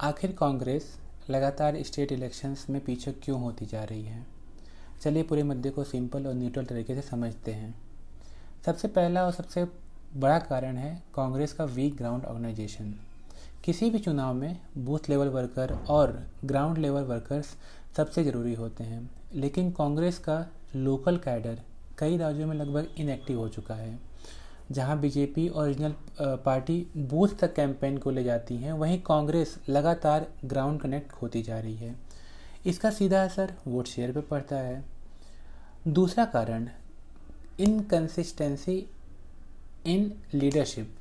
आखिर कांग्रेस लगातार state elections में पीछे क्यों होती जा रही है? चलिए पूरे मुद्दे को सिंपल और न्यूट्रल तरीके से समझते हैं। सबसे पहला और सबसे बड़ा कारण है कांग्रेस का वीक ग्राउंड ऑर्गेनाइजेशन। किसी भी चुनाव में बूथ लेवल वर्कर और ग्राउंड लेवल वर्कर्स सबसे ज़रूरी होते हैं, लेकिन कांग्रेस का लोकल कैडर कई राज्यों में लगभग इनएक्टिव हो चुका है। जहां बीजेपी और रीजनल पार्टी बूथ तक कैंपेन को ले जाती हैं, वहीं कांग्रेस लगातार ग्राउंड कनेक्ट होती जा रही है। इसका सीधा असर वोट शेयर पर पड़ता है। दूसरा कारण inconsistency in leadership.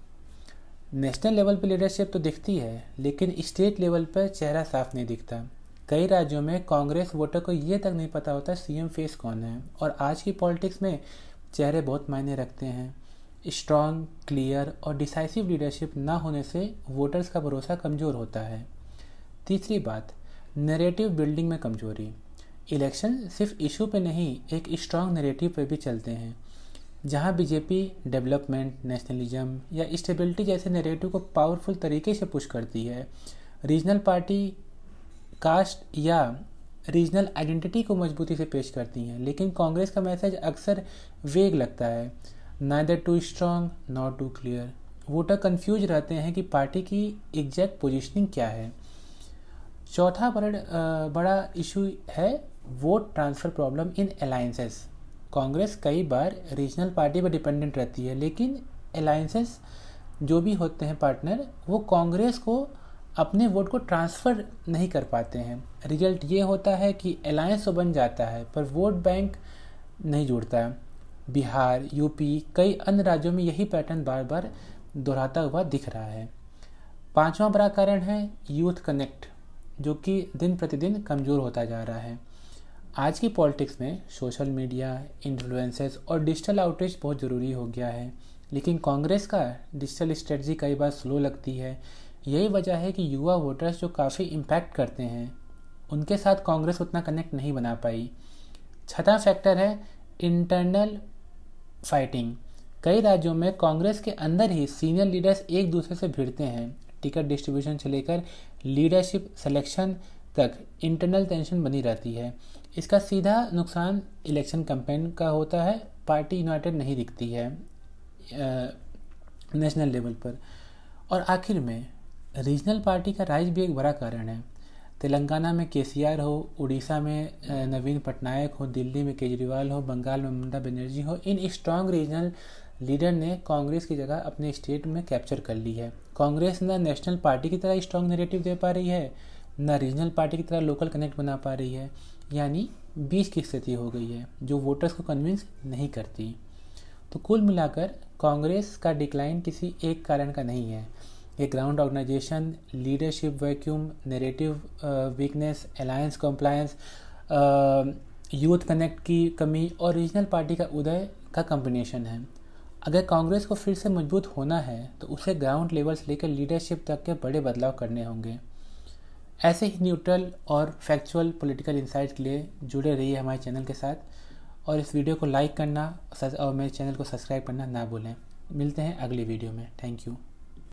National level पर लीडरशिप तो दिखती है, लेकिन स्टेट लेवल पर चेहरा साफ नहीं दिखता। कई राज्यों में कांग्रेस वोटर को ये तक नहीं पता होता सीएम फेस कौन है, और आज की पॉलिटिक्स में चेहरे बहुत मायने रखते हैं। स्ट्रॉन्ग, क्लियर और डिसाइसिव लीडरशिप ना होने से वोटर्स का भरोसा कमज़ोर होता है। तीसरी बात, नैरेटिव बिल्डिंग में कमजोरी। इलेक्शन सिर्फ इशू पे नहीं, एक स्ट्रॉन्ग नैरेटिव पे भी चलते हैं। जहां बीजेपी डेवलपमेंट, नेशनलिज्म या स्टेबिलिटी जैसे नैरेटिव को पावरफुल तरीके से पुश करती है, रीजनल पार्टी कास्ट या रीजनल आइडेंटिटी को मजबूती से पेश करती हैं। लेकिन कांग्रेस का मैसेज अक्सर वेग लगता है, neither too strong not too clear. Voter confuse रहते हैं कि पार्टी की एग्जैक्ट पोजीशनिंग क्या है। चौथा बड़ा इशू है vote transfer problem in alliances. Congress कई बार रीजनल पार्टी पर डिपेंडेंट रहती है, लेकिन अलायंसेस जो भी होते हैं पार्टनर, वो कांग्रेस को अपने वोट को ट्रांसफ़र नहीं कर पाते हैं। रिजल्ट ये होता है कि अलायंस तो बन जाता है पर वोट बैंक नहीं जुड़ता है। बिहार, यूपी, कई अन्य राज्यों में यही पैटर्न बार बार दोहराता हुआ दिख रहा है। पांचवा बड़ा कारण है यूथ कनेक्ट, जो कि दिन प्रतिदिन कमज़ोर होता जा रहा है। आज की पॉलिटिक्स में सोशल मीडिया, इन्फ्लुएंसर्स और डिजिटल आउटरीच बहुत ज़रूरी हो गया है, लेकिन कांग्रेस का डिजिटल स्ट्रेटजी कई बार स्लो लगती है। यही वजह है कि युवा वोटर्स जो काफ़ी इम्पैक्ट करते हैं, उनके साथ कांग्रेस उतना कनेक्ट नहीं बना पाई। छठा फैक्टर है इंटरनल फाइटिंग। कई राज्यों में कांग्रेस के अंदर ही सीनियर लीडर्स एक दूसरे से भिड़ते हैं। टिकट डिस्ट्रीब्यूशन से लेकर लीडरशिप सिलेक्शन तक इंटरनल टेंशन बनी रहती है। इसका सीधा नुकसान इलेक्शन कैंपेन का होता है। पार्टी यूनाइटेड नहीं दिखती है नेशनल लेवल पर। और आखिर में रीजनल पार्टी का राइज भी एक बड़ा कारण है। तेलंगाना में केसीआर हो, उड़ीसा में नवीन पटनायक हो, दिल्ली में केजरीवाल हो, बंगाल में ममता बनर्जी हो, इन स्ट्रांग रीजनल लीडर ने कांग्रेस की जगह अपने स्टेट में कैप्चर कर ली है। कांग्रेस ना नेशनल पार्टी की तरह स्ट्रांग नैरेटिव दे पा रही है, ना रीजनल पार्टी की तरह लोकल कनेक्ट बना पा रही है, यानी बीच की स्थिति हो गई है जो वोटर्स को कन्विंस नहीं करती। तो कुल मिलाकर कांग्रेस का डिक्लाइन किसी एक कारण का नहीं है। ये ground organisation, leadership vacuum, narrative weakness, alliance compliance, youth connect की कमी और रीजनल पार्टी का उदय का कॉम्बिनेशन है। अगर कांग्रेस को फिर से मजबूत होना है तो उसे ग्राउंड लेवल से लेकर लीडरशिप तक के बड़े बदलाव करने होंगे। ऐसे ही न्यूट्रल और फैक्चुअल पॉलिटिकल इंसाइट्स के लिए जुड़े रहिए हमारे चैनल के साथ, और इस वीडियो को लाइक करना और मेरे चैनल को सब्सक्राइब करना ना भूलें। मिलते हैं अगली वीडियो में। Thank you.